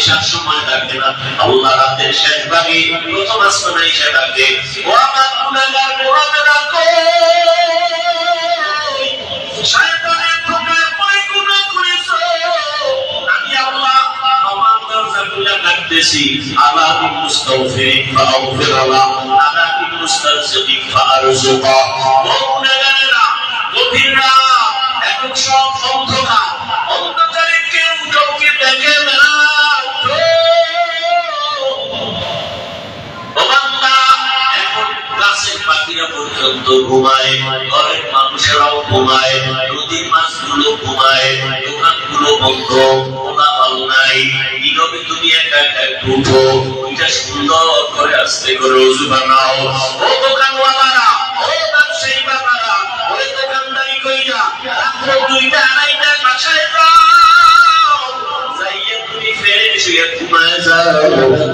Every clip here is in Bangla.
এশার সময় ডাকে না, আল্লাহ রাতের শেষ ভাগে প্রথম আসমানে এসে ডাকে, ও আমার গুনাহগার গোলামেরা শয়তানের ধোঁকায় পড়ে গুনাহ করেছো, আমি আল্লাহ আমার দরজা খুলে ডাকতেছি, আলা বিল মুস্তাগফিরিন ফাগফির লাহ, আলা বিল মুস্তারজিকিন ফারজুকা। ও গুনাহগারেরা, গভীর রাত, এখন সব অন্ধকার, অন্ধকারে কেউ কাউকে দেখে না, গাছের পাখিরা পর্যন্ত ঘুমায়, ঘরের মানুষেরাও ঘুমায়, নদীর মাছগুলো ঘুমায়, দোকানগুলো বন্ধ, কোলাহল নাই, নীরবে তুমি একা একা একটু উঠো, ওইটা সুন্দর করে আস্তে করে ওযু বানাও। ও দোকানওয়ালারা, ও ব্যবসায়ী বাবারা, ওই দোকানদারি কইরা রাত্র 2টা 2:30টায় বাসায় যাও, যাইয়া তুমি ফ্রেশ হইয়া ঘুমায় যাও।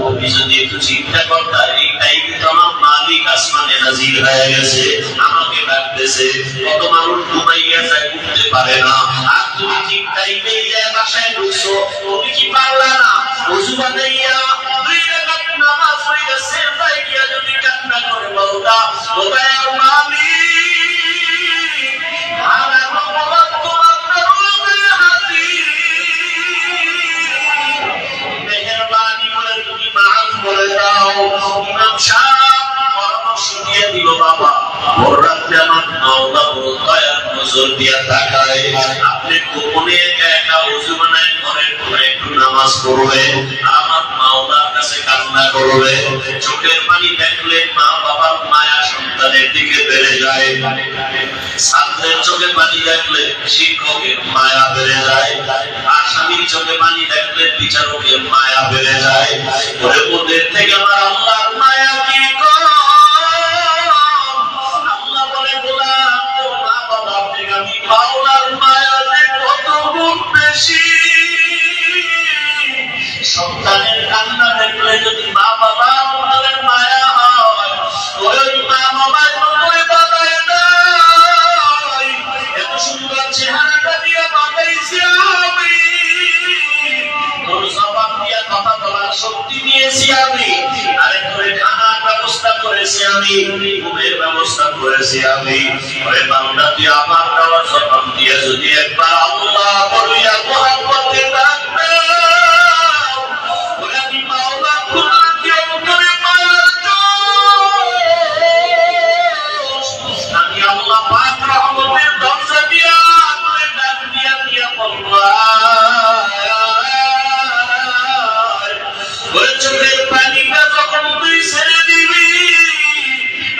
তুমি যদি একটু চিন্তা করতা এই টাইমে তো আমার মালিক আসমানে নাজিল হয়ে গেছে, আমাকে ডাকতেছে, কত মানুষ ঘুমাইয়া যায়, উঠতে পারে না, আর তুমি ঠিক টাইমে বাসায় ঢুকছো, তুমি কি পারলা না ওযু বানাইয়া 2 রাকাত নামাজ পড়ে সেজদায় গিয়া যদি কান্না করে বলতা, ও দয়ার মালিক, আমার মোহাম্মদ তোমার দরবারে হাজির, মেহেরবানি করে তুমি মাফ করে দাও। ইমাম সাহেব পরামর্শ দিয়ে দিল, বাবা ভোর রাতে আমার মাওলা বড় দয়ার নজর দিয়া তাকায়, আপনি গোপনে একা একা ওযু বানায় ঘরের কোণে একটু নামাজ পড়বেন, আমার মাওলার কাছে কান্না করবেন, চোখের পানি দেখলে মা বাবার মায়া সন্তানের দিকে বেড়ে যায়, ছাত্রের চোখে পানি দেখলে শিক্ষকের মায়া বেড়ে যায়, আসামির চোখে পানি দেখলে বিচারকের মায়া বেড়ে যায়, ওরে ওদের থেকে আমার আল্লাহর মায়া কি কম? আল্লাহ বলে, গোলাম তোর মা বাবার থেকে আমি মাওলার মায়া যে কত গুণ বেশি। সন্তানের কান্না দেখলে যদি মা বাবার মনের মায়া হয়, ওই মা বাবার মনে বাধায় নাই, এত সুন্দর চেহারাটা দিয়ে বাঁধাইছি আমি, তোর জবান দিয়া কথা বলার শক্তি দিয়েছি আমি, আরে তোর খানার ব্যবস্থা করেছি আমি, ঘুমের ব্যবস্থা করেছি আমি, ওরে বান্দা তুই আমার দেওয়া জবান দিয়ে যদি একবার আল্লাহ বলিয়া মোহাম্মতে ডাকবে, ওরে আমি মাওলা খোদা দিয়ে করে মায়ার জোশ, আমি আল্লাহ পাক রহমতের দরজা দিয়া করে ডাক দিয়া দিয়া বলবো, ওরে চোখের পানিটা যখন তুই ছেড়ে দিবি,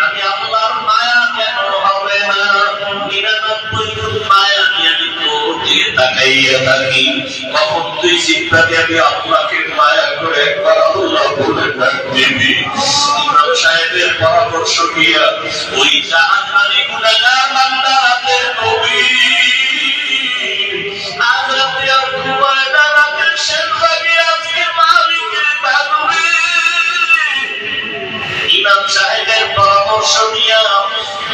আমি আল্লাহর মায়া কেন হবে না? 99 গুণ মায়া নিয়ে আমি তোর দিকে তাকাইয়া থাকি, কখন তুই চিন্তাতে আমি আল্লাহকে মায়া করে একবার আল্লাহ বলে ডাক দিবি। ইমাম সাহেবের পরামর্শ দিয়া ওই জাহান্নামী গুনাহগার বান্দা রাতের নবী আজ রাতে আর ঘুমায় না, রাতের শেষ ভাগে আজকে মালিকের ডাকবে। ইমাম সাহেবের পরামর্শ নিয়া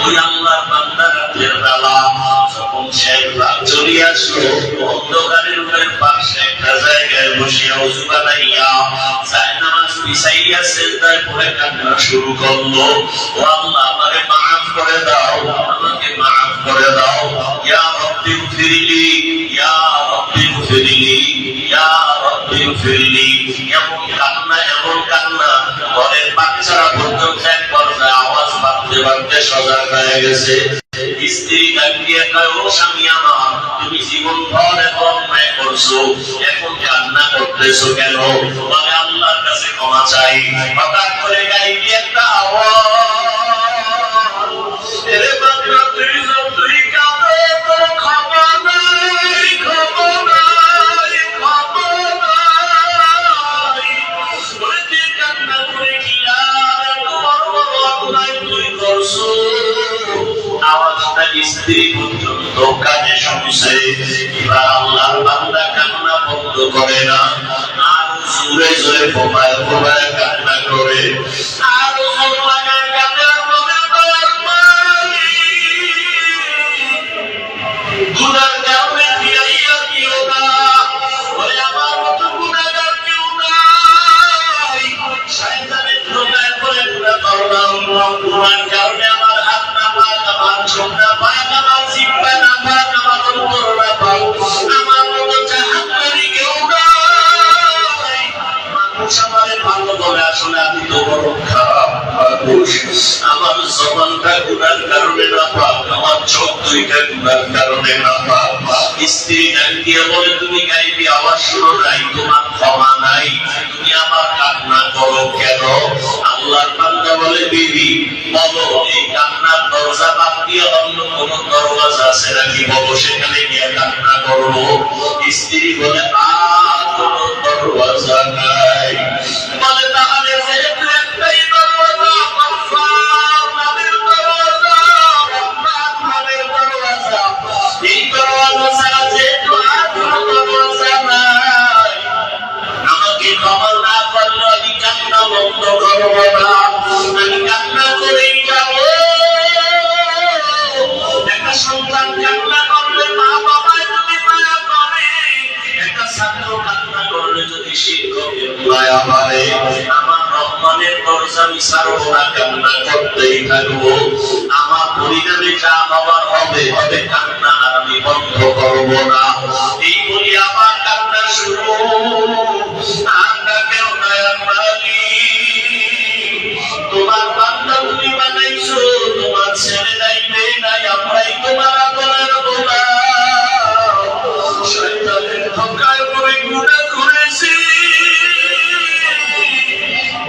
ওই আল্লাহর বান্দা রাতের বেলা যখন শেষ রাত চলে আসলো, অন্ধকারের উপরে পাশে একটা জায়গায় বসিয়া ওযু বানাইয়া জায়নামাজ বিছাইয়া সেজদায় পড়ে কান্না শুরু করলো, ও আল্লাহ আমাকে মাফ করে দাও, আমাকে মাফ করে দাও, ইয়া রব্বি গফিরলি, ইয়া রব্বি গফিরলি, ইয়া রব্বি গফিরলি। এমন কান্না ঘরের বাচ্চারা পর্যন্ত এক পর্যায়ে আওয়াজ বাঁধতে বাঁধতে সজাগ হয়ে গেছে। স্ত্রী ডাকিয়ে কয়, ও স্বামী আমার, তুমি জীবন ভর এখন অন্যায় করছো, এখন কান্না করতেছো কেন? বলে আল্লাহর কাছে ক্ষমা চাই। হঠাৎ করে গাইবি একটা আওয়াজ, এরে বান্দা তুই যতই কাঁদো তোর ক্ষমা নাই, ক্ষমা নাই, ক্ষমা নাই। ওরে তুই কান্না করে কি আর তোমার বড় অন্যায় তুই করছো? আওয়াজটা স্ত্রী পর্যন্ত কানে শুনছে। এবার আল্লাহর বান্দা কান্না বন্ধ করে না, আর জোরে জোরে ফোপায় ফোপায় কান্না করে, আর জোর লাগায় কান্নার মধ্যে তার মালিক গুনার কারণে ফিরাইয়া দিও না, ওরে আমার মতো গুনাহগার কেউ না, বড় খারাপ মানুষ। আমার জবানটা গুনার কারণে না পাক, আমার চোখ দুইটা গুনার কারণে না পাক। স্ত্রী ডাক দিয়ে বলে, তুমি গাইবি আওয়াজ শুনো নাই, তোমার ক্ষমা নাই, তুমি আমার কান্না করো কেন? আল্লাহর বান্দা বলে, বিবি বলো, এই কান্নার দরজা বাদ দিয়ে অন্য কোন দরওয়াজা আছে নাকি? বলো, সেখানে গিয়ে কান্না করবো। স্ত্রী বলে, আর কোন দরওয়াজা নাই। বলে, তাহলে যেহেতু একটাই দরওয়াজা, গফফার নামের দরওয়াজা, রহমান নামের দরওয়াজা, এই দরওয়াজা ছাড়া যেহেতু আর কোন দরওয়াজা নাই, আমাকে ক্ষমা না করলে আমি কান্না বন্ধ করবো না, আমি কান্না করেই যাবো। একটা সন্তান কান্না করলে মা বাবায় যদি মায়া করে, একটা ছাত্র কান্না করলে যদি শিক্ষকের মায়া করে, আমার রহমানের দরজা আমি ছাড়বো না, কান্না করতেই থাকবো। আমার পরিণামে যা হবার হবে হবে, কান্না আর আমি বন্ধ করবো না। এই বলি আমার কান্না শুরু। আমরা কেউ নাই, তোমার বান্দা তুমি বানাইছো, তোমার ছেলে নাই, মেয়ে নাই, আমরাই তোমার আদরের গোলাম। শয়তানের ধোঁকায় পড়ে গুনাহ করেছি,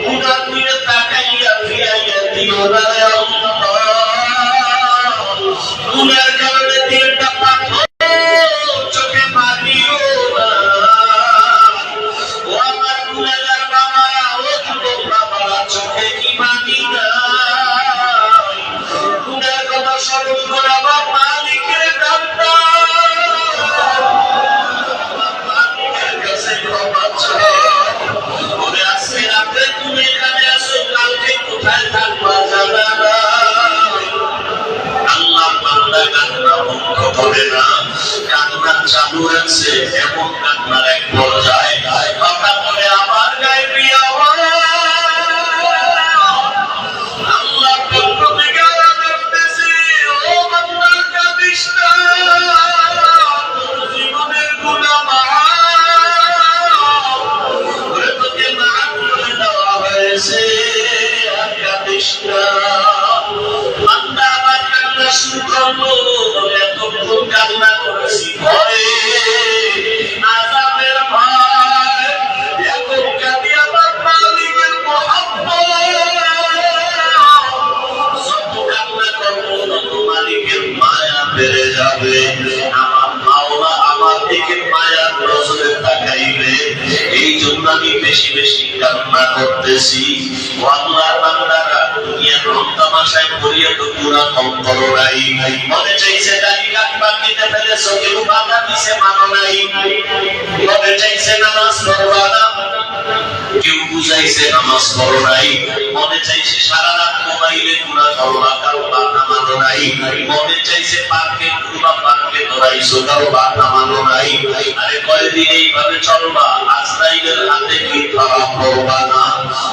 গুনাহ দিয়ে তাকাইয়া ফিরাইয়া দিও না রে আল্লাহ। গুনার কারণে দিলটা পাথর, চোখে মারিও না। ও আমার গুনাহগার বাবারা, ও যুবক বাবারা, চোখে কি মানি না? গুনার কথা স্মরণ করে আমার মালিকের নাম মালিকের কাছে ক্ষমা চাও। ওরে আজকে রাতে তুমি এখানে আসো, কালকে কোথায় থাকবা জানা নাই। আল্লাহ বান্দা কান্না বন্ধ করে না, কান্না চালু আছে। এমন কান্নার এক পর্যায়ে কথা বলে আমার গায়ে আওয়াজ, আল্লাহ পক্ষ থেকে আওয়াজ আসতেছে, ও বান্দা কাঁদিস না, তোর জীবনের গুনাহ মাফ, ওরে তোকে মাফ করে দেওয়া হয়েছে, আর কাঁদিস না। বান্দা আবার কান্না শুরু করলো, বলে এতক্ষণ কান্না করেছি ভয়ে, আযাবের ভয়, এখন কাঁদি আমার মালিকের মহব্বত। যত কান্না করবো তত মালিকের মায়া বেড়ে যাবে, আমার মাওলা আমার দিকে মায়ার নজরে তাকাইবে। এই জন্য আমি বেশি বেশি কান্না করতেছি। ও আল্লাহর বান্দারা, দুনিয়ার রং তামাশায় পড়িয়ে তো পুরা কম করো নাই। মনে চাইছে দাড়ি কাটবা, কেটে ফেলেছো, কেউ বাধা দিছে মানো নাই। মনে চাইছে নামাজ পড়বা না, কেউ বুঝাইছে নামাজ পড়ো নাই। মনে চাইছে সারা রাত মোবাইলে গুনাহ করবা, কারো বাধা মানো নাই। মনে চাইছে পার্কে ঘুরবা, পার্কে দৌড়াইছো, কারো বাধা মানো নাই। আরে কয়দিন এইভাবে চলবা, আজরাইলের হাতে কি খারাপ করবা না?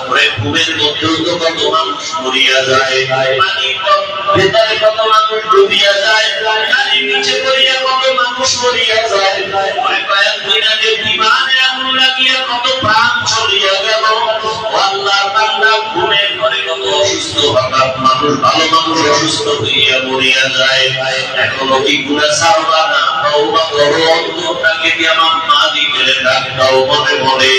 ওরে ঘুমের মধ্যেও তো কত মানুষ মরিয়া যায়, পানির ভেতরে কত মানুষ ডুবিয়া যায়, গাড়ির নিচে পড়িয়া কত মানুষ মরিয়া যায়। ওরে কয়েকদিন আগে বিমানে আগুন লাগিয়া কত প্রাণ চলিয়া গেল। আল্লাহর বান্দা, ঘুমের ঘরে কত অসুস্থ হঠাৎ মানুষ, ভালো মানুষ অসুস্থ হইয়া মরিয়া যায়। এখনো কি গুনাহ ছাড়বা না? তওবা করো, অন্তরটাকে দিয়ে আমার মালিকের ডাক দাও মনে মনে,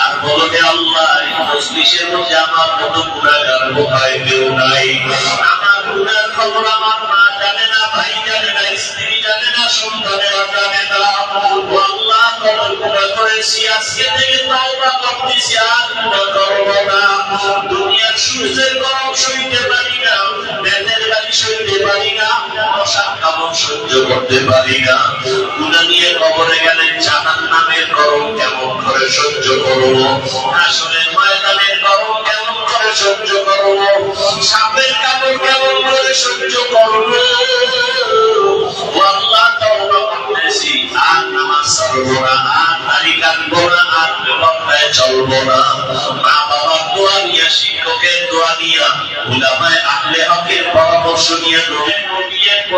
আর বলো যে আল্লাহ, এই মজলিসের মধ্যে আমার মতো গুনাহগার কোথায় কেউ নাই। আমার গুনার খবর আমার মা জানে না, ভাই জানে না, স্ত্রী জানে না, সন্তানেরা জানে না। ও আল্লাহ, কত গুনাহ করেছি, আজকে থেকে তওবা করতেছি, আর গুনাহ করব না। দুনিয়ার সূর্যের গরম সইতে পারি না, বেতের বাড়ি সইতে পারি না, মশার কামড় সহ্য করতে পারি না। গুনাহ নিয়ে কবরে গেলে জাহান্নামের গরম কেমন করে সহ্য করব? আসলে ময়দানের গরম কেমন করে সহ্য করব? সাপের কামড় কেমন করে সহ্য করব? ও আল্লাহ, তওবা করতেছি, আর নামাজ ছাড়বো না, আর দাড়ি কাটবো না, আর বেপরদায় চলবো না। মা বাবার দোয়া নিয়া, শিক্ষকের দোয়া নিয়া, উলামায়ে আহলে হকের পরামর্শ নিয়ে, নবীর